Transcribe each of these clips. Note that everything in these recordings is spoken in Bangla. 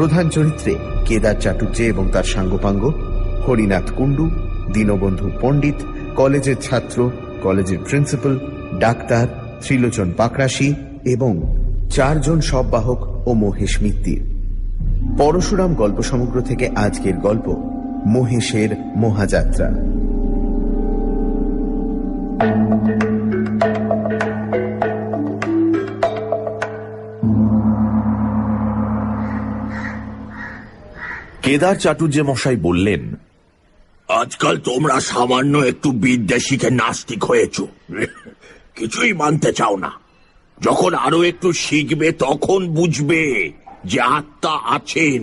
প্রধান চরিত্রে কেদার চাটুর্যে এবং তার সাঙ্গপাঙ্গ, হরিনাথ কুণ্ডু, দীনবন্ধু পণ্ডিত, কলেজের ছাত্র, কলেজের প্রিন্সিপাল, ডাক্তার, ত্রিলোচন পাকরাশি এবং 4 জন শববাহক ও মহেশ মিত্তির। পরশুরাম গল্প সমগ্র থেকে আজকের গল্প মহেশের মহাযাত্রা। কেদার চাটুর্যে মশাই বললেন, আজকাল তোমরা সামান্য একটু বিদ্যা শিখে নাস্তিক হয়েছ, কিছুই মানতে চাও না। যখন আরো একটু শিখবে তখন বুঝবে যে আত্মা আছেন,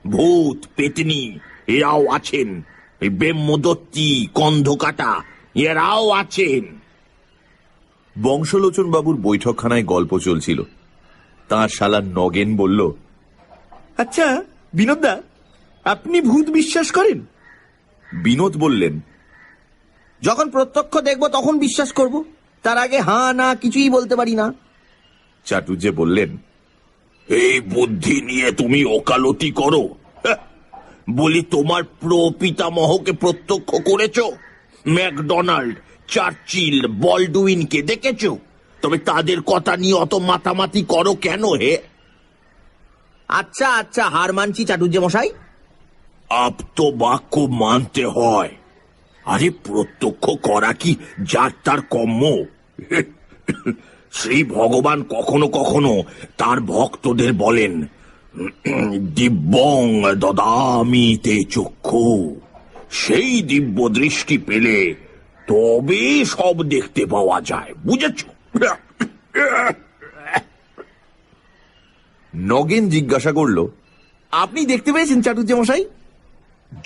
ভূত পেতনি এরাও আছেন, এই ব্রহ্মদত্তি কন্ধকাটা এরাও আছেন। বংশলোচন বাবুর বৈঠকখানায় গল্প চলছিল। তাঁর শালা নগেন বলল, আচ্ছা বিনোদদা, আপনি ভূত বিশ্বাস করেন? বিনোদ বললেন, যখন প্রত্যক্ষ দেখব তখন বিশ্বাস করব, তার আগে হ্যাঁ না কিছুই বলতে পারি না। চাটুর্যে বললেন, এই বুদ্ধি নিয়ে তুমি ওকালতি করো? বলি, তোমার প্রপিতামহকে প্রত্যক্ষ করেছ? ম্যাকডোনাল্ড, চার্চিল, বলডুইনকে দেখেছ? তবে তাদের কথা নিয়ে অত মাতামাতি করো কেন হে? আচ্ছা আচ্ছা, হার মানছি চাটুর্যে মশাই। আপ্ত বাক্য মানতে হয়। আরে প্রত্যক্ষ করা কি যার তার কম্য? শ্রী ভগবান কখনো কখনো তার ভক্তদের বলেন, দিব্যং দদামি তে চক্ষু। সেই দিব্য দৃষ্টি পেলে তবে সব দেখতে পাওয়া যায়, বুঝেছ? নগেন জিজ্ঞাসা করল, আপনি দেখতে পেয়েছেন চাটুর্যে মশাই?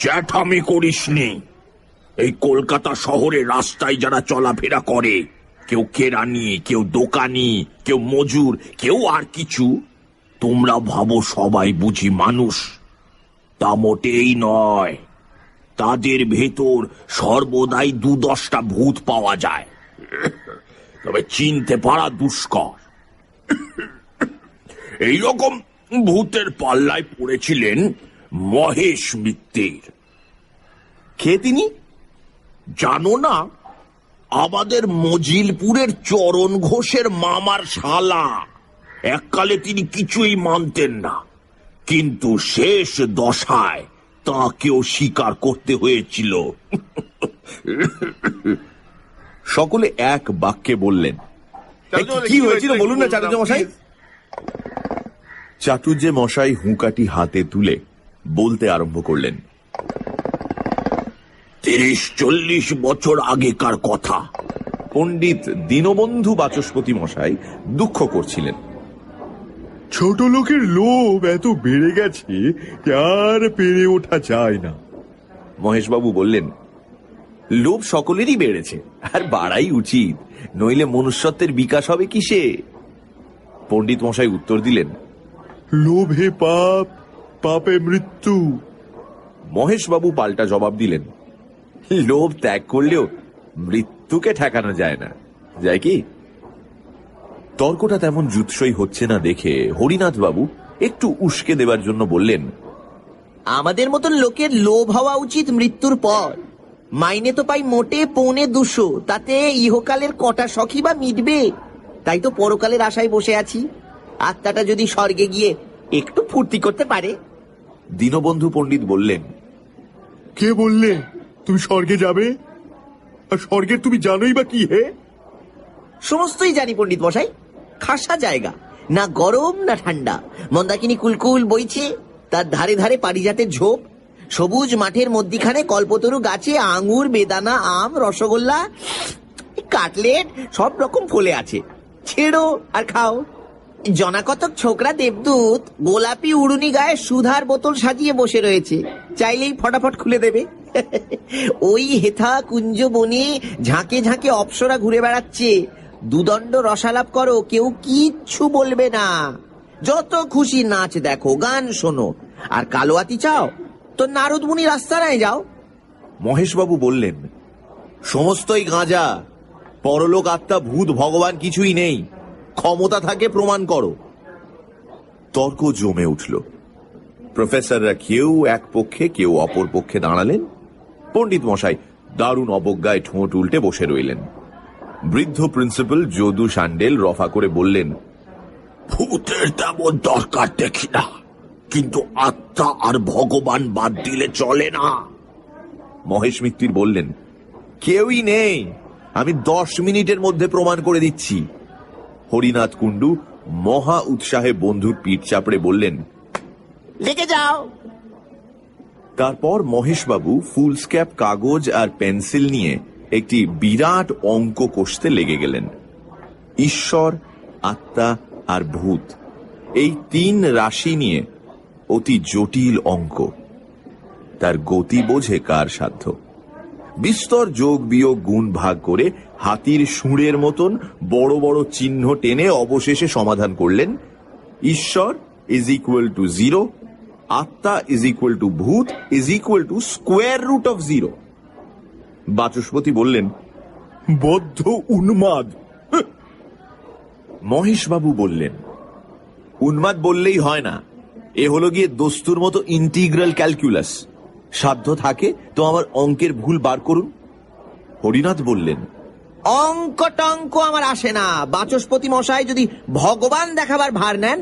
জ্যাঠামি করিসনি। এই কলকাতা শহরে রাস্তায় যারা চলাফেরা করে, কেউ কেরানি, কেউ দোকানি, কেউ মজুর, কেউ আর কিছু, তোমরা ভাবো সবাই বুঝি মানুষ। তা মোটেই নয়। তাদের ভেতর সর্বদাই 2-10টা ভূত পাওয়া যায়, তবে চিনতে পারা দুষ্কর। এইরকম ভূতের পাল্লায় পড়েছিলেন মহেশ মিত্তির। কে তিনি? জানো না? আমাদের মজিলপুরের চরণ ঘোষের মামার শালা। এককালে তিনি কিছুই মানতেন না, কিন্তু শেষ দশায় তাকেও স্বীকার করতে হয়েছিল। সকলে এক বাক্যে বললেন, কি হয়েছিল বলুন না চাটুর্যে মশাই। চাটুর্যে মশাই হুঁকাটি হাতে তুলে বলতে আরম্ভ করলেন, 30-40 বছর আগেকার কথা। পণ্ডিত দীনবন্ধু বাচস্পতি মশাই দুঃখ করছিলেন। ছোট লোকের লোভ এত বেড়ে গেছে আর পেরে ওঠা যায় না। মহেশবাবু বললেন, লোভ সকলেরই বেড়েছে, আর বাড়াই উচিত, নইলে মনুষ্যত্বের বিকাশ হবে কিসে? পণ্ডিত মশাই উত্তর দিলেন, লোভে পাপ, পাপে মৃত্যু। মহেশবাবু পাল্টা জবাব দিলেন, লোভ ত্যাগ করলেও মৃত্যুকে ঠেকানো যায় না, যায় কি? তর্কটা তেমন জুৎসই হচ্ছে না দেখে হরিনাথ বাবু একটু উস্কে দেবার জন্য বললেন, আমাদের মতন লোকের লোভ হওয়া উচিত মৃত্যুর পর। মাইনে তো পাই মোটে 250, তাতে ইহকালের কটা সখী বা মিটবে? তাই তো পরকালের আশায় বসে আছি। আত্মাটা যদি স্বর্গে গিয়ে একটু ফুর্তি করতে পারে। দীনবন্ধু পণ্ডিত বললেন, কে বললে তুমি স্বর্গে যাবে? আর স্বর্গের তুমি জানোই বা কি হে? সমস্তই জানি পণ্ডিত মশাই। খাসা জায়গা, না গরম না ঠান্ডা, মন্দাকিনী কুলকুল বইছে, তার ধারে ধারে পারিজাতের ঝোপ, সবুজ মাঠের মধ্যিখানে কল্পতরু গাছে আঙ্গুর, বেদানা, আম, রসগোল্লা, কাটলেট সব রকম ফলে আছে। ছেড়ো আর খাও। জনাকতক ছোকরা দেবদূত গোলাপি উড়ুনি গায়ে সুধার বোতল সাজিয়ে বসে রয়েছে, চাইলেই ফটাফট খুলে দেবে। ওই হেথা কুঞ্জ বনে ঝাঁকে ঝাঁকে অপ্সরা ঘুরে বেড়াচ্ছে। দুদণ্ড রসালাপ করো, কেউ কিচ্ছু বলবে না। যত খুশি নাচ দেখো, গান শোনো। আর কালোয়াতি চাও তো নারদ মুনি রাস্তায় যাও। মহেশবাবু বললেন, সমস্তই গাঁজা। পরলোক আত্মা ভূত ভগবান কিছুই নেই, ক্ষমতা থাকে প্রমাণ করো। তর্ক জমে উঠল। প্রফেসররা কেউ এক পক্ষে কেউ অপর পক্ষে দাঁড়ালেন। পণ্ডিত মশাই দারুণ অবজ্ঞায় ঠোঁট উল্টে বসে রইলেন। বৃদ্ধ প্রিন্সিপাল যদু সান্ডেল রফা করে বললেন, ভূতের তেমন দরকার দেখি না, কিন্তু আত্মা আর ভগবান বাদ দিলে চলে না। মহেশ মিত্তির বললেন, কেউই নেই, আমি 10 মিনিটের মধ্যে প্রমাণ করে দিচ্ছি। হরিনাথ কুণ্ডু মহা উৎসাহে বন্ধুর পিঠ চাপড়ে বললেন, লেগে যাও। তারপর মহেশবাবু ফুলস্ক্যাপ কাগজ আর পেন্সিল নিয়ে একটি বিরাট অঙ্ক কষতে লেগে গেলেন। ঈশ্বর, আত্মা আর ভূত, এই 3 রাশি নিয়ে অতি জটিল অঙ্ক। তার গতি বোঝে কার সাধ্য। বিস্তর যোগ বিয়োগ গুণ ভাগ করে হাতির সুঁড়ের মতন বড় বড় চিহ্ন টেনে অবশেষে সমাধান করলেন, ঈশ্বর ইজ ইকুয়াল টু 0, আত্মা ইজ ইকুয়াল টু ভূত is equal to square root of 0। Bachaspati বললেন, বদ্ধ উন্মাদ। মহেশবাবু বললেন, উন্মাদ বললেই হয় না, এ হলো গিয়ে দস্তুর মতো ইন্টিগ্রাল ক্যালকুলাস। সাধ্য থাকে তো আমার অঙ্কের ভুল বার করুন। হরিনাথ বললেন, অঙ্ক টঙ্ক আমার আসে না। বাচস্পতি মশাই যদি ভগবান দেখাবার ভার নেন,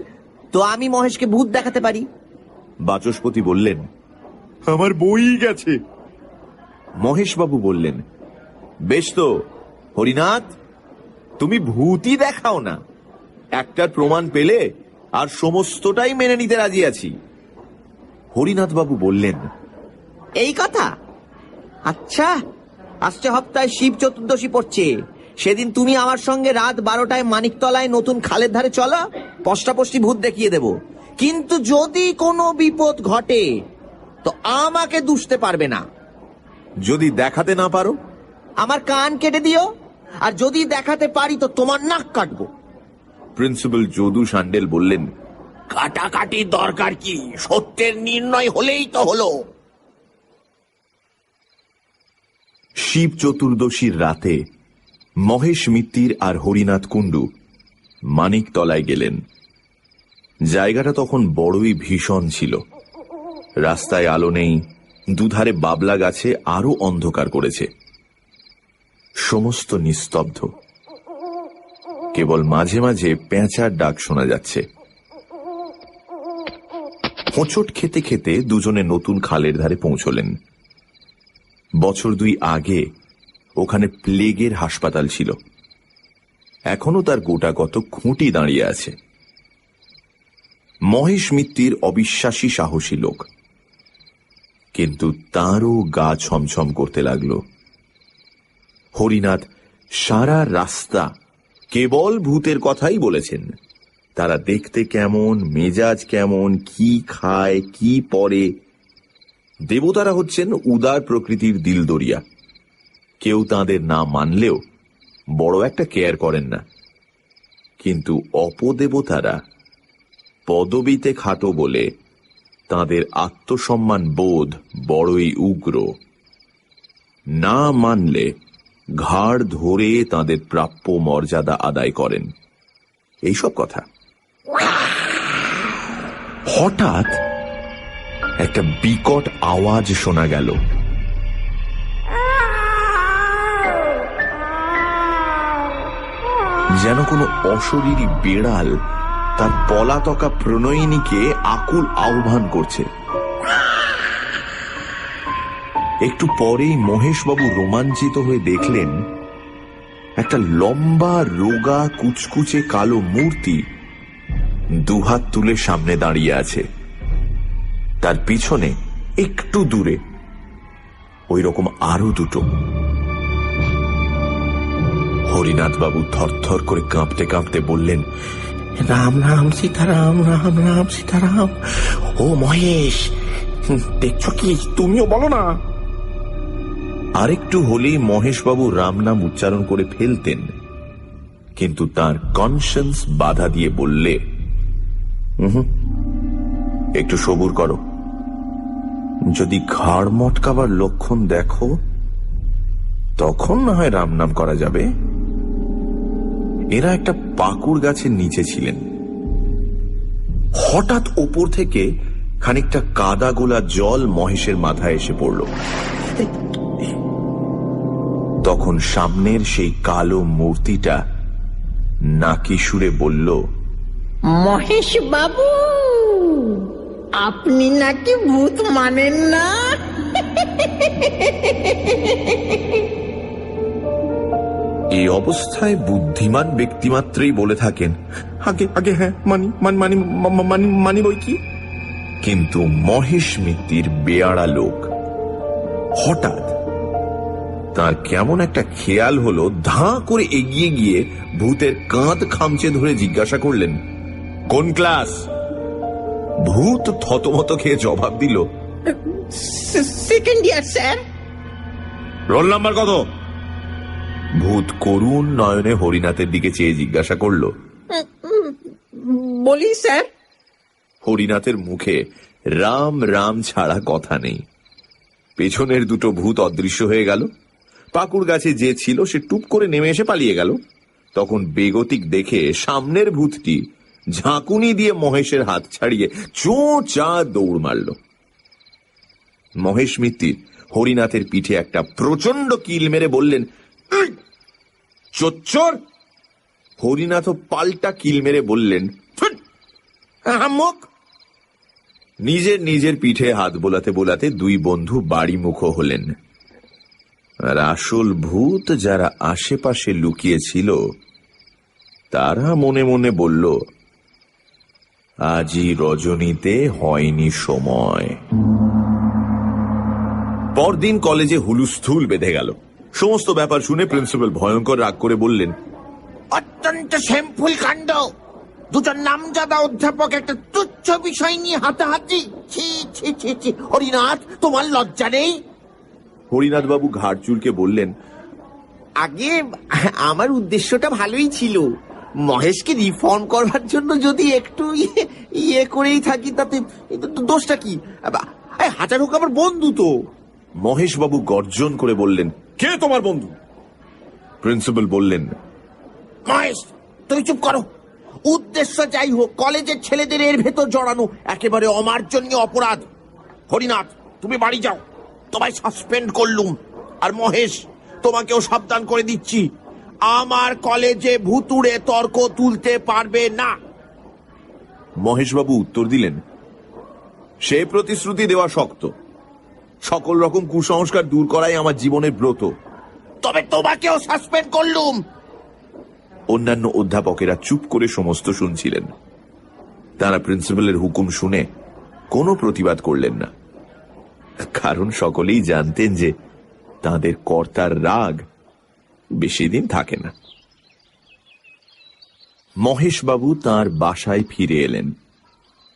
তো আমি মহেশকে ভূত দেখাতে পারি। বাচস্পতি বললেন, আমার বই গেছে। মহেশবাবু বললেন, বেশ তো হরিনাথ, তুমি ভূতই দেখাও না, একটার প্রমাণ পেলে আর সমস্তটাই মেনে নিতে রাজি আছি। হরিনাথ বাবু বললেন, এই কথা? আচ্ছা, আসছে সপ্তাহে শিব চতুর্দশী পড়ছে। সেদিন তুমি আমার সঙ্গে রাত 12টায় মানিকতলায় নতুন খালের ধারে চলো, পষ্টাপষ্টি ভূত দেখিয়ে দেব। কিন্তু যদি কোনো বিপদ ঘটে তো আমাকে দুষতে পারবে না। যদি দেখাতে না পারো? আমার কান কেটে দিও, আর যদি দেখাতে পারি তো তোমার নাক কাটবো। প্রিন্সিপাল যদু সান্ডেল বললেন, কাটাকাটির দরকার কি, সত্যের নির্ণয় হলেই তো হলো। শিব চতুর্দশীর রাতে মহেশ মিত্তির আর হরিনাথ কুণ্ডু মানিকতলায় গেলেন। জায়গাটা তখন বড়ই ভীষণ ছিল। রাস্তায় আলো নেই, দুধারে বাবলা গাছে আরো অন্ধকার করেছে। সমস্ত নিস্তব্ধ, কেবল মাঝে মাঝে পেঁচার ডাক শোনা যাচ্ছে। হোঁচট খেতে খেতে দুজনে নতুন খালের ধারে পৌঁছলেন। বছর 2 আগে ওখানে প্লেগের হাসপাতাল ছিল, এখনো তার গোটাকত খুঁটি দাঁড়িয়ে আছে। মহেশ মিত্তির অবিশ্বাসী সাহসী লোক, কিন্তু তারও গা ছমছম করতে লাগলো। হরিনাথ সারা রাস্তা কেবল ভূতের কথাই বলেছেন। তারা দেখতে কেমন, মেজাজ কেমন, কি খায়, কি পরে। দেবতারা হচ্ছেন উদার প্রকৃতির দিলদরিয়া, কেউ তাদের না মানলেও বড় একটা কেয়ার করেন না। কিন্তু অপদেবতারা পদবিতে খাটো বলে তাদের আত্মসম্মান বোধ বড়ই উগ্র। না মানলে ঘাড় ধরে তাদের প্রাপ্য মর্যাদা আদায় করেন। এইসব কথা। হঠাৎ একটা বিকট আওয়াজ শোনা গেল। যেন কোনো অশরীরী বেড়াল তার পলাতকা প্রণয়িনীকে আকুল আহ্বান করছে। একটু পরেই মহেশবাবু রোমাঞ্চিত হয়ে দেখলেন একটা লম্বা রোগা কুচকুচে কালো মূর্তি দুহাত তুলে সামনে দাঁড়িয়ে আছে। তার পিছনে একটু দূরে ওই রকম আরো দুটো। হরিনাথ বাবু থরথর করে কাঁপতে কাঁপতে বললেন, রাম রাম সীতারাম, রাম রাম সীতারাম। ও মহেশ, দেখছো কি? তুমিও বলো না। আরেকটু হলেই মহেশবাবু রাম নাম উচ্চারণ করে ফেলতেন, কিন্তু তার কনসিয়েন্স বাধা দিয়ে বললে, একটু সবুর করো, যদি ঘাড় মটকাবার লক্ষণ দেখো তখন না হয় রাম নাম করা যাবে। এরা একটা পাকুড় গাছের নিচে ছিলেন। হঠাৎ ওপর থেকে খানিকটা কাদা গোলা জল মহেশের মাথায় এসে পড়ল। তখন সামনের সেই কালো মূর্তিটা নাকি সুরে বলল, মহেশ বাবু, আপনি নাকি ভূত মানেন না? এই অবস্থায় বুদ্ধিমান ব্যক্তিমাত্রই বলে থাকেন, আগে আগে হ্যাঁ মানি মানি মানি মানি মানি বই কি। কিন্তু মহেশ মিত্তির বেয়াড়া লোক। হঠাৎ তার কেমন একটা খেয়াল হলো, ধাঁ করে এগিয়ে গিয়ে ভূতের কাঁধ খামচে ধরে জিজ্ঞাসা করলেন, কোন ক্লাস? ভূত থতমত খেয়ে জবাব দিল, second year sir. Roll number কত? ভূত করুণ নয়নে হরিনাথের দিকে চেয়ে জিজ্ঞাসা করল, বলি স্যার। হরিনাথের মুখে রাম রাম ছাড়া কথা নেই। পেছনের দুটো ভূত অদৃশ্য হয়ে গেল। পাকুড় গাছে যে ছিল সে টুপ করে নেমে এসে পালিয়ে গেল। তখন বেগতিক দেখে সামনের ভূতটি ঝাঁকুনি দিয়ে মহেশের হাত ছাড়িয়ে চোঁচা দৌড় মারল। মহেশ মিত্তির হরিনাথের পিঠে একটা প্রচন্ড কিল মেরে বললেন, চোচ্চর। হরিনাথও পাল্টা কিল মেরে বললেন, হাম্মক। নিজের নিজের পিঠে হাত বোলাতে বোলাতে দুই বন্ধু বাড়ি মুখ হলেন। আর আসল ভূত যারা আশেপাশে লুকিয়েছিল তারা মনে মনে বলল, আজই রজনীতে হয়নি সময়। পরদিন কলেজে হুলুস্থুল বেঁধে গেল। সমস্ত ব্যাপার শুনে প্রিন্সিপাল ভয়ঙ্কর রাগ করে বললেন, অত্যন্ত শ্যামফুল কাণ্ড। দুজন নামজাদা অধ্যাপক একটা তুচ্ছ বিষয় নিয়ে হাতাহাতি। ছি ছি ছি ছি। হরিনাথ, তোমার লজ্জা নেই? হরিনাথ বাবু ঘাড় চুলকে বললেন, আগে আমার উদ্দেশ্যটা ভালোই ছিল। মহেশকে রিফর্ম করবার জন্য যদি একটু ইয়ে করেই থাকি তাতে দোষটা কি? হাজার হোক আমার বন্ধু তো। মহেশ বাবু গর্জন করে বললেন, কে তোমার বন্ধু? প্রিন্সিপাল বললেন, মহেশ, তুমি চুপ করো। উদ্দেশ্য যাই হোক, কলেজের ছেলেদের এর ভেতর জড়ানো একেবারে অমার্জনীয় অপরাধ। হরিনাথ, তুমি বাড়ি যাও। তোমায় সাসপেন্ড করলুম। আর মহেশ, তোমাকেও সাবধান করে দিচ্ছি, আমার কলেজে ভুতুড়ে তর্ক তুলতে পারবে না। মহেশবাবু উত্তর দিলেন, সে প্রতিশ্রুতি দেওয়া শক্ত। সকল রকম কুসংস্কার দূর করাই আমার জীবনের ব্রত। তবে তোমাকেও সাসপেন্ড করলুম। অন্যান্য অধ্যাপকেরা চুপ করে সমস্ত শুনছিলেন। তারা প্রিন্সিপালের হুকুম শুনে কোনো প্রতিবাদ করলেন না, কারণ সকলেই জানতেন যে তাদের কর্তার রাগ বেশি দিন থাকে না। মহেশবাবু তাঁর বাসায় ফিরে এলেন।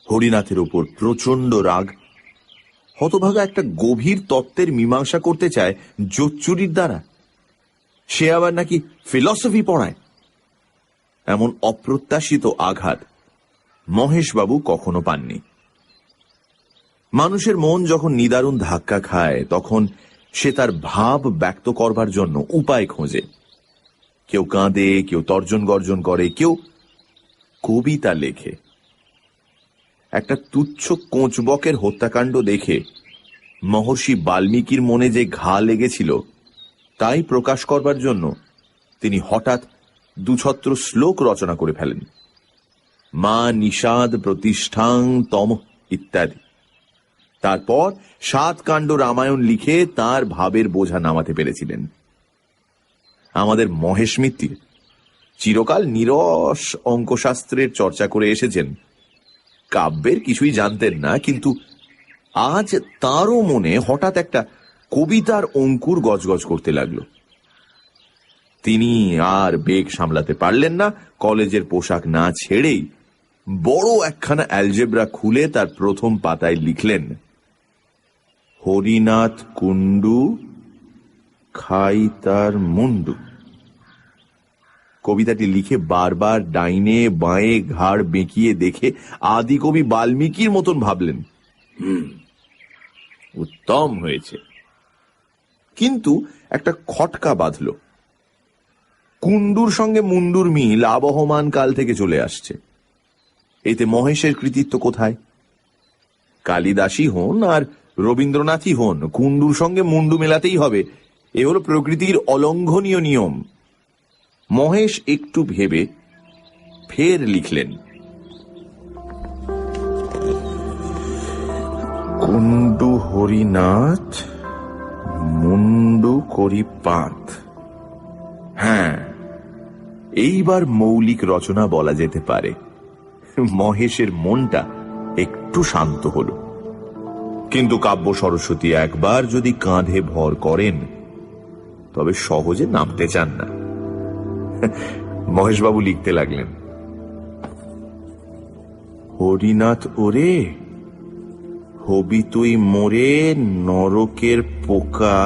হরিনাথের ওপর প্রচন্ড রাগ। হতভাগা একটা গভীর তত্ত্বের মীমাংসা করতে চায় জোচ্চুরির দ্বারা। সে আবার নাকি ফিলসফি পড়ায়। এমন অপ্রত্যাশিত আঘাত মহেশবাবু কখনো পাননি। মানুষের মন যখন নিদারুণ ধাক্কা খায় তখন সে তার ভাব ব্যক্ত করবার জন্য উপায় খোঁজে। কেউ কাঁদে, কেউ তর্জন গর্জন করে, কেউ কবিতা লেখে। একটা তুচ্ছ কোঁচবকের হত্যাকাণ্ড দেখে মহর্ষি বাল্মীকির মনে যে ঘা লেগেছিল তাই প্রকাশ করবার জন্য তিনি হঠাৎ দুছত্র শ্লোক রচনা করে ফেলেন, মা নিষাদ প্রতিষ্ঠাং তম ইত্যাদি। তারপর 7 কাণ্ড রামায়ণ লিখে তার ভাবের বোঝা নামাতে পেরেছিলেন। আমাদের মহেশ মিত্তির চিরকাল নিরস অঙ্কশাস্ত্রের চর্চা করে এসেছেন, কাব্যের কিছুই জানতেন না, কিন্তু আজ তারও মনে হঠাৎ একটা কবিতার অঙ্কুর গজগজ করতে লাগলো। তিনি আর বেগ সামলাতে পারলেন না। কলেজের পোশাক না ছেড়েই বড় একখানা অ্যালজেব্রা খুলে তার প্রথম পাতায় লিখলেন, হরিনাথ কুণ্ডু খাই তার মুন্ডু। কবিতাটি লিখে বারবার ডাইনে বাঁয়ে ঘাড় বেঁকিয়ে দেখে আদি কবি বাল্মীকির মতন ভাবলেন, উত্তম হয়েছে। কিন্তু একটা খটকা বাঁধল। কুণ্ডুর সঙ্গে মুন্ডুর মিল আবহমান কাল থেকে চলে আসছে। এতে মহেশের কৃতিত্ব কোথায়? কালিদাসই হন আর রবীন্দ্রনাথই হন, কুণ্ডুর সঙ্গে মুন্ডু মেলাতেই হবে। এ হলো প্রকৃতির অলঙ্ঘনীয় নিয়ম। মহেশ একটু ভেবে ফের লিখলেন, কুণ্ডু হরিনাথ, মুন্ডু করি পাত। হ্যাঁ, এইবার মৌলিক রচনা বলা যেতে পারে। মহেশের মনটা একটু শান্ত হল। কিন্তু কাব্য সরস্বতী একবার যদি কাঁধে ভর করেন তবে সহজে নামতে চান না। মহেশবাবু লিখতে লাগলেন, হরিনাথ ওরে, হবি তুই মোরে নরকের পোকা,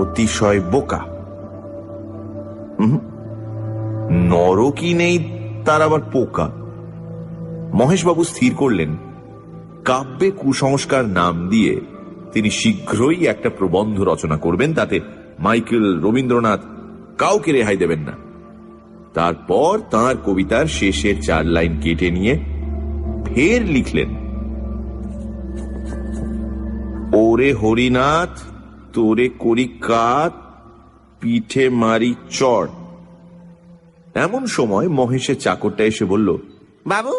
অতিশয় বোকা। নরকই নেই, তার আবার পোকা। মহেশবাবু স্থির করলেন কাব্যে কুসংস্কার নাম দিয়ে তিনি শীঘ্রই একটা প্রবন্ধ রচনা করবেন, তাতে মাইকেল, রবীন্দ্রনাথ কাউকে রেহাই দেবেন না। তারপর তাঁর কবিতার শেষের 4 লাইন কেটে নিয়ে ফের লিখলেন, ওরে হরিনাথ তোরে করি কাত, পিঠে মারি চড়। এমন সময় মহেশের চাকরটা এসে বলল, বাবু,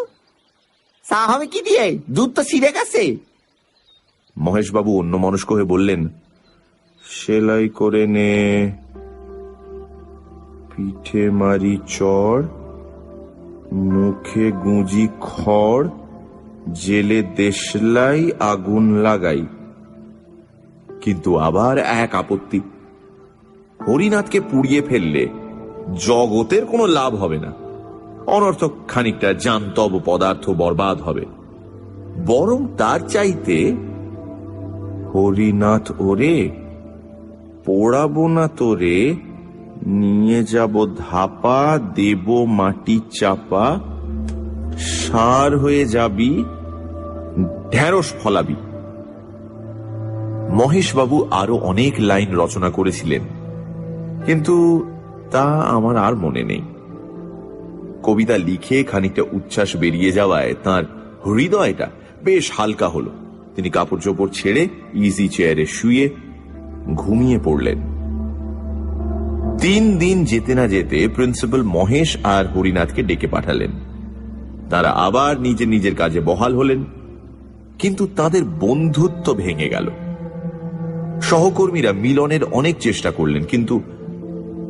চা হবে কি দিয়ে? দুধ তো ছিঁড়ে গেছে। মহেশবাবু অন্যমনস্ক হয়ে বললেন, সেলাই করে নে, পিঠে মারি চড়, মুখে গুঁজি খড়, জেলে দেশলাই আগুন লাগাই। কিন্তু আবার এক আপত্তি, হরিনাথকে পুড়িয়ে ফেললে জগতের কোনো লাভ হবে না, অনর্থক খানিকটা জান্তব পদার্থ বরবাদ হবে। বরং তার চাইতে হরিনাথ ওরে, পোড়াবো না তোরে, নিয়ে যাব ধাপা, দেব মাটি চাপা, সার হয়ে যাবি, ঢেঁড়স ফলাবি। মহেশবাবু আরো অনেক লাইন রচনা করেছিলেন, কিন্তু তা আমার আর মনে নেই। কবিতা লিখে খানিকটা উচ্ছ্বাস বেরিয়ে যাওয়ায় তার হৃদয়টা বেশ হালকা হলো। তিনি কাপড় চোপড় ছেড়ে ইজি চেয়ারে শুয়ে ঘুমিয়ে পড়লেন। 3 দিন যেতে না যেতে প্রিন্সিপাল মহেশ আর হরিনাথকে ডেকে পাঠালেন। তারা আবার নিজের নিজের কাজে বহাল হলেন, কিন্তু তাদের বন্ধুত্ব ভেঙে গেল। সহকর্মীরা মিলনের অনেক চেষ্টা করলেন, কিন্তু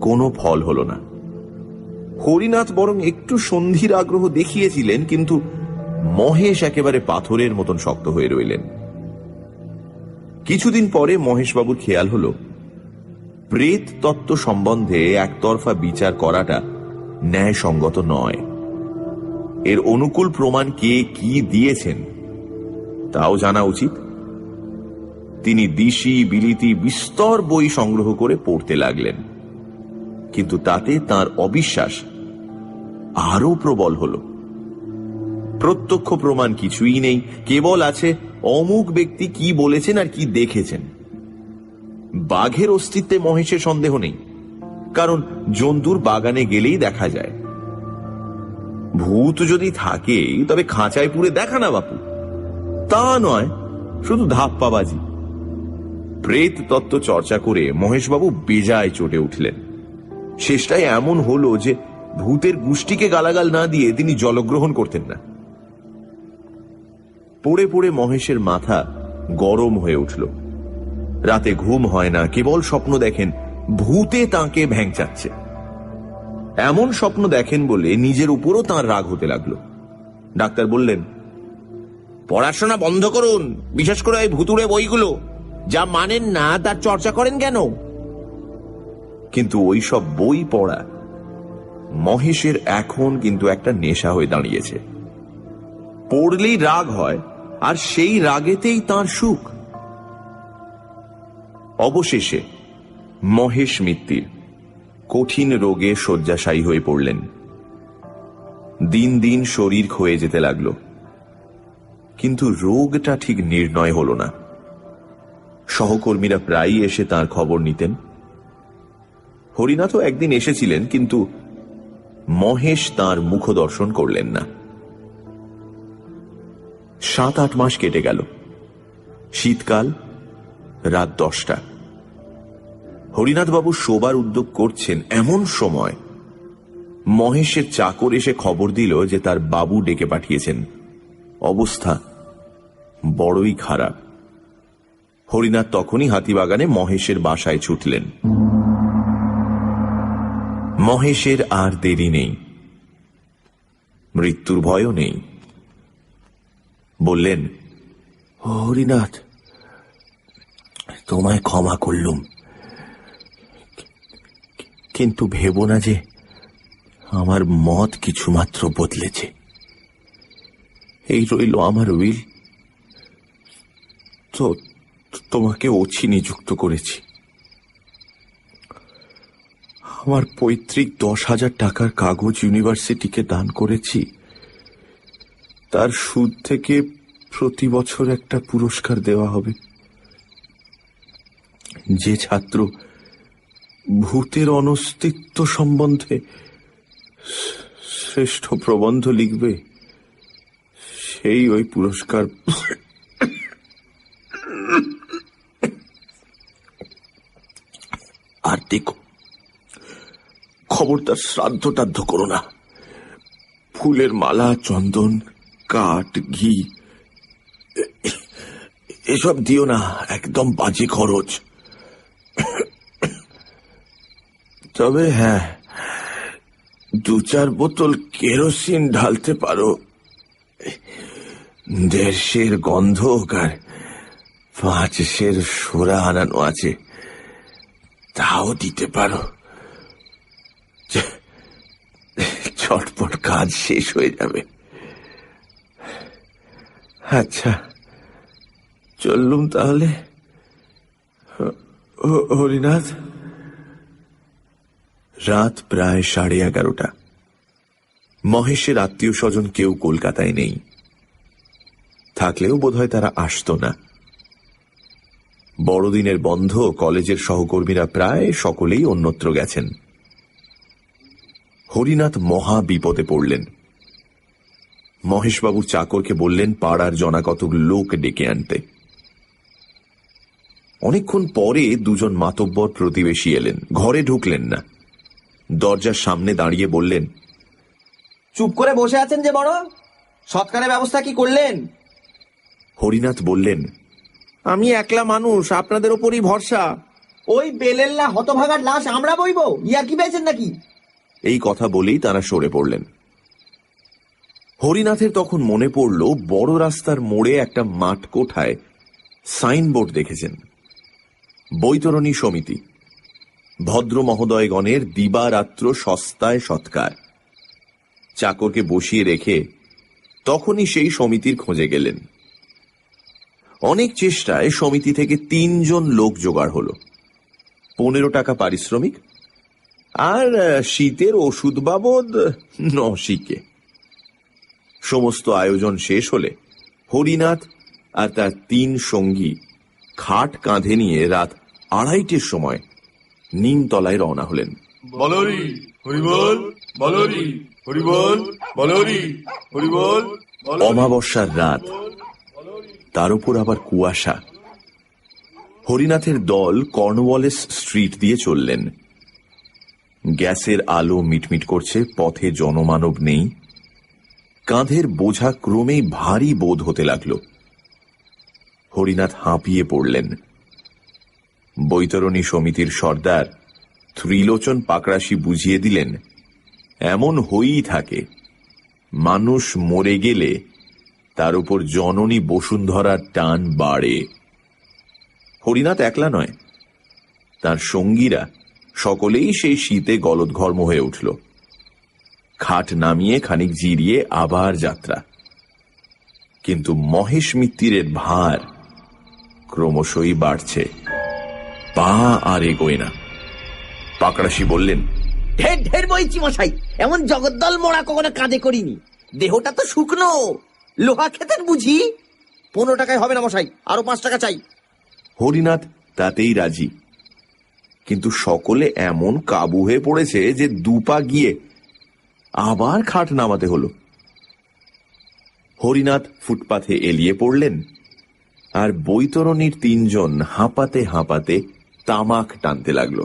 কোনো ফল হলো না। হরিনাথ বরং একটু সন্ধির আগ্রহ দেখিয়েছিলেন, কিন্তু মহেশ একেবারে পাথরের মতন শক্ত হয়ে রইলেন। কিছুদিন পরে মহেশবাবুর খেয়াল হলো প্রেত তত্ত্ব সম্বন্ধে একতরফা বিচার করাটা ন্যায়সঙ্গত নয়। এর অনুকূল প্রমাণ কে কি দিয়েছেন তাও জানা উচিত। তিনি দিশি বিলিতি বিস্তর বই সংগ্রহ করে পড়তে লাগলেন, কিন্তু তাতে তার অবিশ্বাস আরো প্রবল হল। প্রত্যক্ষ প্রমাণ কিছুই নেই, কেবল আছে অমুক ব্যক্তি কি বলেছেন আর কি দেখেছেন। বাঘের অস্তিত্বে মহেশের সন্দেহ নেই, কারণ জন্তুর বাগানে গেলেই দেখা যায়। ভূত যদি থাকে তবে খাঁচায় পুরে দেখা না বাপু, তা নয় শুধু ধাপ্পাবাজি। প্রেত তত্ত্ব চর্চা করে মহেশবাবু বেজায় চটে উঠলেন। শেষটায় এমন হলো যে ভূতের গোষ্ঠীকে গালাগাল না দিয়ে তিনি জলগ্রহণ করতেন না। পড়ে পড়ে মহেশের মাথা গরম হয়ে উঠল। রাতে ঘুম হয় না, কেবল স্বপ্ন দেখেন ভূতে তাঁকে ভ্যাংচাচ্ছে। এমন স্বপ্ন দেখেন বলে নিজের উপরও তাঁর রাগ হতে লাগলো। ডাক্তার বললেন, পড়াশোনা বন্ধ করুন, বিশেষ করে ওই ভুতুড়ে বইগুলো। যা মানেন না তার চর্চা করেন কেন? কিন্তু ওই সব বই পড়া মহেশের এখন কিন্তু একটা নেশা হয়ে দাঁড়িয়েছে। পড়লেই রাগ হয়, আর সেই রাগেতেই তার সুখ। অবশেষে মহেশ মিত্তির কঠিন রোগে শয্যাশায়ী হয়ে পড়লেন। দিন দিন শরীর ক্ষয়ে যেতে লাগলো, কিন্তু রোগটা ঠিক নির্ণয় হলো না। সহকর্মীরা প্রায়ই এসে তার খবর নিতেন। হরিনাথও একদিন এসেছিলেন, কিন্তু মহেশ তার মুখ দর্শন করলেন না। 7-8 মাস কেটে গেল। শীতকাল, রাত 10টা। হরিনাথবাবু শোবার উদ্যোগ করছেন, এমন সময় মহেশের চাকর এসে খবর দিল যে তার বাবু ডেকে পাঠিয়েছেন, অবস্থা বড়ই খারাপ। হরিনাথ তখনই হাতিবাগানে মহেশের বাসায় ছুটলেন। মহেশের আর দেরি নেই, মৃত্যুর ভয়ও নেই। বললেন, হরিনাথ, তোমায় ক্ষমা করলুম, কিন্তু ভেবো না যে আমার মত কিছুমাত্র বদলেছে। এই রইল আমার উইল, তো তোমাকে ওছি নিযুক্ত করেছি। আমার পৈতৃক 10,000 টাকার কাগজ ইউনিভার্সিটিকে দান করেছি। তার সুদ থেকে প্রতি বছর একটা পুরস্কার দেওয়া হবে। যে ছাত্র ভূতের অনস্তিত্ব সম্বন্ধে শ্রেষ্ঠ প্রবন্ধ লিখবে, সেই ওই পুরস্কার। আর দেখো, খবরদার শ্রাদ্ধ টাদ্ধ করো না। ফুলের মালা, চন্দন, কাঠ, ঘি এসব দিও না, একদম বাজে খরচ। তবে হ্যাঁ, 2-4 বোতল কেরোসিন ঢালতে পারো। 1.5 সের গন্ধক আর 5 সের সোরা আনানো আছে, তাও দিতে পারো। চটপট কাজ শেষ হয়ে যাবে। আচ্ছা, চললুম তাহলে। হরিনাথ। রাত প্রায় 11:30। মহেশের আত্মীয় স্বজন কেউ কলকাতায় নেই, থাকলেও বোধহয় তারা আসতো না। বড়দিনের বন্ধ, কলেজের সহকর্মীরা প্রায় সকলেই অন্যত্র গেছেন। হরিনাথ মহা বিপদে পড়লেন। মহেশবাবু চাকরকে বললেন পাড়ার জনাকতক লোক ডেকে আনতে। অনেকক্ষণ পরে 2জন মাতব্বর প্রতিবেশী এলেন, ঘরে ঢুকলেন না, দরজার সামনে দাঁড়িয়ে বললেন, চুপ করে বসে আছেন যে বড়, সৎকারের ব্যবস্থা কি করলেন? হরিনাথ বললেন, আমি একলা মানুষ, আপনাদের ওপরই ভরসা। ওই বেলেল্লা হতভাগার লাশ আমরা বইবো? ইয়া কি পেয়েছেন নাকি? এই কথা বলেই তারা সরে পড়লেন। হরিনাথের তখন মনে পড়ল বড় রাস্তার মোড়ে একটা মাঠ কোঠায় সাইনবোর্ড দেখেছেন, বৈতরণী সমিতি, ভদ্র মহোদয়গণের দিবারাত্র সস্তায় সৎকার। চাকরকে বসিয়ে রেখে তখনই সেই সমিতির খোঁজে গেলেন। অনেক চেষ্টায় সমিতি থেকে 3 জন লোক জোগাড় হল। 15 টাকা পারিশ্রমিক, আর শীতের ওষুধ বাবদ 9 শিকে। সমস্ত আয়োজন শেষ হলে হরিনাথ আর তার 3 সঙ্গী খাট কাঁধে নিয়ে রাত 2:30-র সময় নিমতলায় রওনা হলেন। বলরি হরিবল, বলরি হরিবল, বলরি হরিবল। অমাবস্যার রাত, তার উপর আবার কুয়াশা। হরিনাথের দল কর্নওয়ালিস স্ট্রিট দিয়ে চললেন। গ্যাসের আলো মিটমিট করছে, পথে জনমানব নেই। কাঁধের বোঝা ক্রমেই ভারী বোধ হতে লাগল। হরিনাথ হাঁপিয়ে পড়লেন। বৈতরণী সমিতির সর্দার ত্রিলোচন পাকড়াশি বুঝিয়ে দিলেন, এমন হয়েই থাকে, মানুষ মরে গেলে তার উপর জননী বসুন্ধরার টান বাড়ে। হরিনাথ একলা নয়, তার সঙ্গীরা সকলেই সেই শীতে গলদঘর্ম হয়ে উঠল। খাট নামিয়ে খানিক জিরিয়ে আবার যাত্রা। কিন্তু মহেশ মিত্তিরের ভার ক্রমশই বাড়ছে, পা আর এগোয় না। পাকড়াশি বললেন, ঢের ঢের বইছি মশাই, এমন জগদ্দল মোড়া কখনো কাঁধে করিনি। দেহটা তো শুকনো, লোহা খেতেন বুঝি। 15 টাকায় হবে না মশাই, আরো 5 টাকা চাই। হরিনাথ তাতেই রাজি, কিন্তু সকলে এমন কাবু হয়ে পড়েছে যে 2 পা গিয়ে আবার খাট নামাতে হলো। হরিনাথ ফুটপাথে এলিয়ে পড়লেন, আর বৈতরণীর তিনজন হাঁপাতে হাঁপাতে তামাক টানতে লাগলো।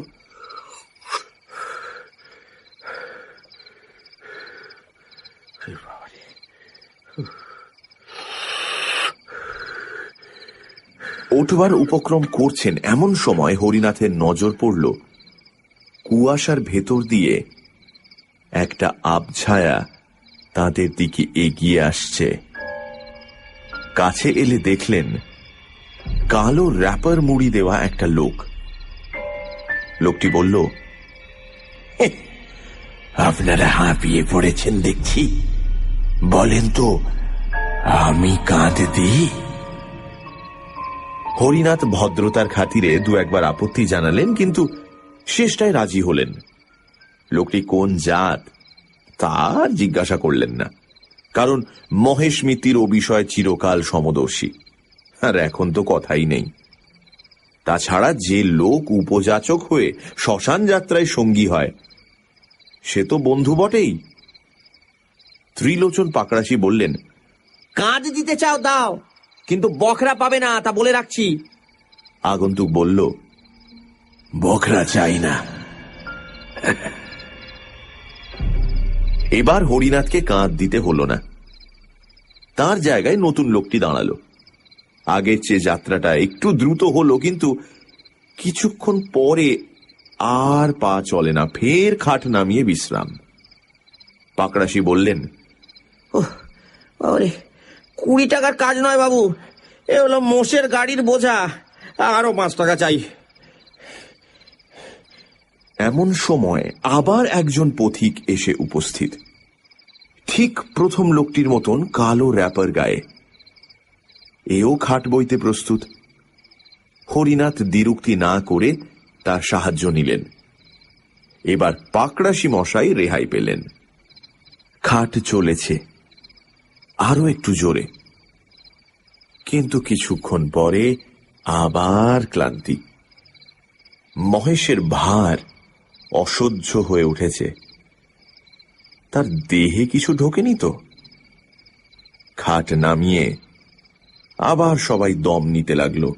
ওঠবার উপক্রম করছেন এমন সময় হরিনাথের নজর পড়ল কুয়াশার ভেতর দিয়ে একটা আবছায়া তাদের দিকে এগিয়ে আসছে। কাছে এলে দেখলেন কালো র্যাপার মুড়ি দেওয়া একটা লোক। লোকটি বলল, আপনারা হাঁপিয়ে পড়েছেন দেখছি, বলেন তো আমি কাঁধ দিই? হরিনাথ ভদ্রতার খাতিরে দু একবার আপত্তি জানালেন, কিন্তু শেষটায় রাজি হলেন। লোকটি কোন জাত তার জিজ্ঞাসা করলেন না, কারণ মহেশ মিত্তির ও বিষয়ে চিরকাল সমদর্শী, আর এখন তো কথাই নেই। তাছাড়া যে লোক উপযাচক হয়ে শ্মশান যাত্রায় সঙ্গী হয় সে তো বন্ধু বটেই। ত্রিলোচন পাকড়াশি বললেন, কাজ দিতে চাও দাও, কিন্তু বখরা পাবে না, তা বলে রাখছি। আগন্তুক বলল, বখরা চাই না। এবার হরিনাথকে কাঁধ দিতে হলো না। তার জায়গায় নতুন লোকটি দাঁড়ালো। আগের চেয়ে যাত্রাটা একটু দ্রুত হলো, কিন্তু কিছুক্ষণ পরে আর পা চলে না, ফের খাট নামিয়ে বিশ্রাম। পাকড়াশি বললেন, 20 টাকার কাজ নয় বাবু, এ হলো মোষের গাড়ির বোঝা, আরো 5 টাকা চাই। এমন সময় আবার একজন পথিক এসে উপস্থিত, ঠিক প্রথম লোকটির মতন কালো র্যাপার গায়ে। এও খাট বইতে প্রস্তুত। হরিনাথ দ্বিরুক্তি না করে তার সাহায্য নিলেন। এবার পাকড়াশি মশাই রেহাই পেলেন। খাট চলেছে আরো একটু জোরে, কিন্তু কিছুক্ষণ পরে আবার ক্লান্তি। মহেশের ভার অসহ্য হয়ে উঠেছে। তার দেহে কিছু ঢোকেনি তো? খাট নামিয়ে আবার সবাই দম নিতে লাগলো।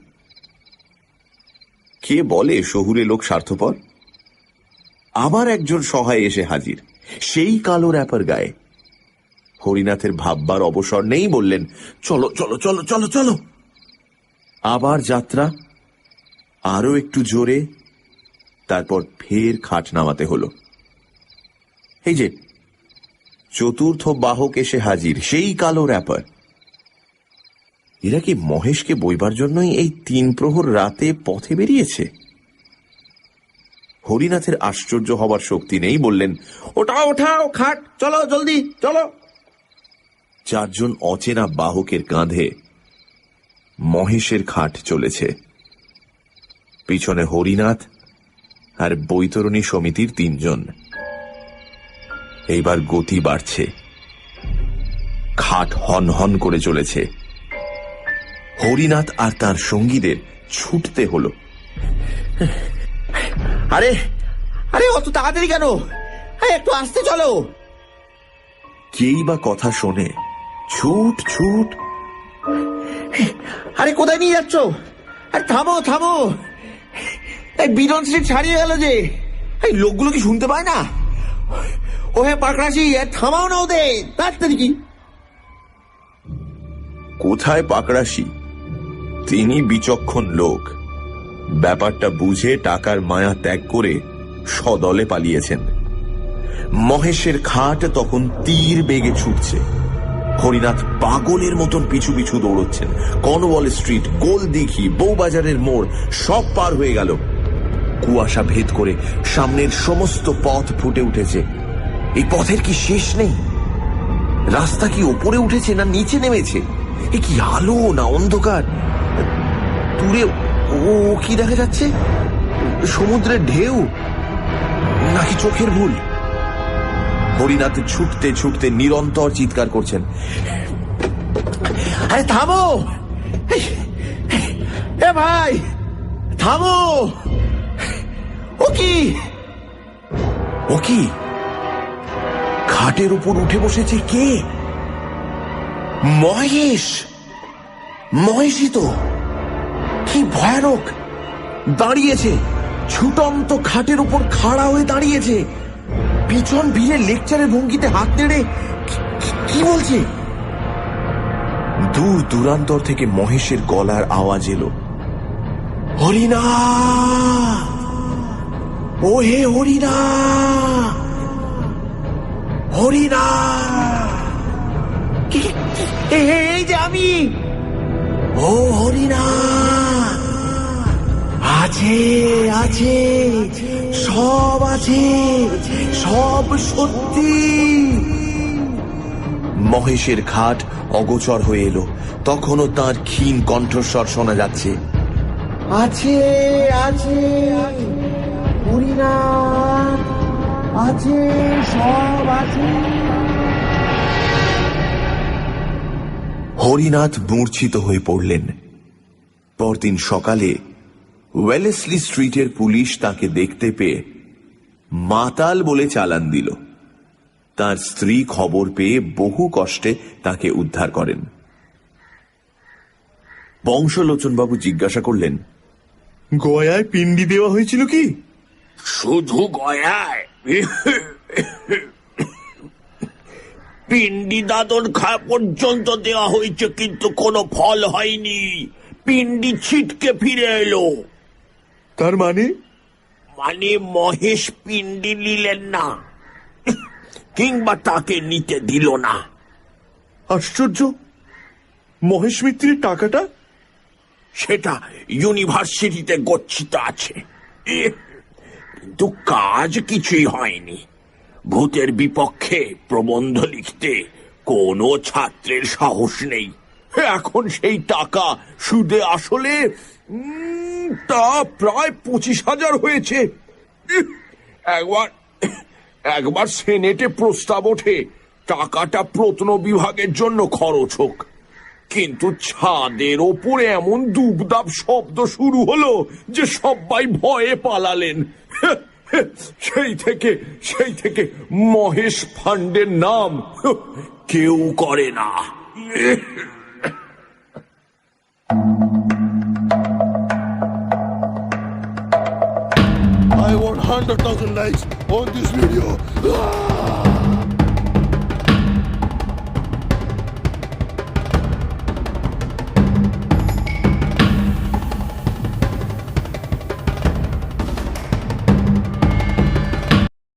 কে বলে শহুরে লোক স্বার্থপর? আবার একজন সহায় এসে হাজির, সেই কালো র্যাপার গায়ে। হরিনাথের ভাববার অবসর নেই, বললেন, চলো চলো চলো চলো চলো। আবার যাত্রা, আরো একটু জোরে, তারপর ফের খাট নামাতে হলো। এই যে চতুর্থ বাহক এসে হাজির, সেই কালো র্যাপার। এরা কি মহেশকে বইবার জন্যই এই 3 প্রহর রাতে পথে বেরিয়েছে? হরিনাথের আশ্চর্য হবার শক্তি নেই, বললেন, ওঠাও ওঠাও খাট, চলো জলদি চলো। 4 জন অচেনা বাহকের কাঁধে মহেশের খাট চলেছে। পিছনে হরিনাথ আর বৈতরণী সমিতির 3 জন। এইবার গতি বাড়ছে, খাট হন হন করে চলেছে। হরিনাথ আর তার সঙ্গীদের ছুটতে হলো। আরে আরে অত তাড়াতাড়ি কেন, একটু আস্তে চলো। কেই বা কথা শোনে, ছুট ছুট। আরে কোথায় নিয়ে যাচ্ছ? আরে থামো থামো, এই বিডন স্ট্রিট ছাড়িয়ে গেল যে। এই লোকগুলো কি শুনতে পায় না? ও হ্যাঁ পাকড়াশি, থামাও না ওদের তাড়াতাড়ি। কি কোথায় পাকড়াশি? তিনি বিচক্ষণ লোক, ব্যাপারটা বুঝে টাকার মায়া ত্যাগ করে সদলে পালিয়েছেন। মহেশের খাট তখন তীর বেগে ছুটছে। হরিনাথ পাগলের মতন পিছু পিছু দৌড়চ্ছেন। কর্নওয়াল স্ট্রিট, গোলদিঘি, বউবাজারের মোড় সব পার হয়ে গেল। কুয়াশা ভেদ করে সামনের সমস্ত পথ ফুটে উঠেছে। এই পথের কি শেষ নেই? রাস্তা কি ওপরে উঠেছে না নিচে নেমেছে? এ কি আলো না অন্ধকার? দূরে ও কি দেখা যাচ্ছে? সমুদ্রের ঢেউ নাকি চোখের ভুল? হরিনাথ ছুটতে ছুটতে নিরন্তর চিৎকার করছেন, আরে থামো, এ ভাই থামো। ও কি ও কি? খাটের উপর উঠে বসেছে কে? মহেশ, মহেশই তো। কি ভয়ানক! দাঁড়িয়েছে, ছুটন্ত খাটের উপর খাড়া হয়ে দাঁড়িয়েছে, পিছন ভিড়ে লেকচারের ভঙ্গিতে হাত নেড়ে কি বলছে? দূর দূরান্তর থেকে মহেশের গলার আওয়াজ এলো, হরিনা, ও হে হরিনা, হরিনা। এই যে আমি, ও হরিনা, আছে আছে, সব আছে, সব সত্যি। মহেশের খাট অগোচর হয়ে এলো, তখনও তার ক্ষীণ কণ্ঠস্বর শোনা যাচ্ছে, আছে আছে, হরিনা আছে, সব আছে। হরিনাথ মূর্ছিত হয়ে পড়লেন। পরদিন সকালে ওয়েলেসলি স্ট্রিটের পুলিশ তাকে দেখতে পেয়ে মাতাল বলে চালান দিল। তার স্ত্রী খবর পেয়ে বহু কষ্টে তাকে উদ্ধার করেন। বংশলোচনবাবু জিজ্ঞাসা করলেন, গয়ায় পিণ্ডি দেওয়া হয়েছিল কি? শুধু গয়ায় পিণ্ডি দাদন খাওয়া পর্যন্ত দেওয়া হয়েছে, কিন্তু কোনো ফল হয়নি। পিণ্ডি ছিটকে ফিরে এলো। তার মানে? মানে মহেশ পিণ্ডি নিলেন না, কিংবা তাকে নিতে দিল না। আশ্চর্য! মহেশ মিত্রের টাকাটা? সেটা ইউনিভার্সিটিতে গচ্ছিত আছে, কিন্তু কাজ কিছুই হয়নি। ভূতের বিপক্ষে প্রবন্ধ লিখতে কোনো ছাত্রের সাহস নেই। এখন সেই টাকা সুদে আসলে তা প্রায় 25,000 হয়েছে। একবার সেনেটে প্রস্তাব ওঠে টাকাটা প্রত্ন বিভাগের জন্য খরচ হোক, কিন্তু ছাদের ওপরে এমন দুবদাব শব্দ শুরু হলো যে সবাই ভয়ে পালালেন। সেই থেকে মহেশ ফান্ডের নাম কেউ করে না। I want 100,000 likes on this video.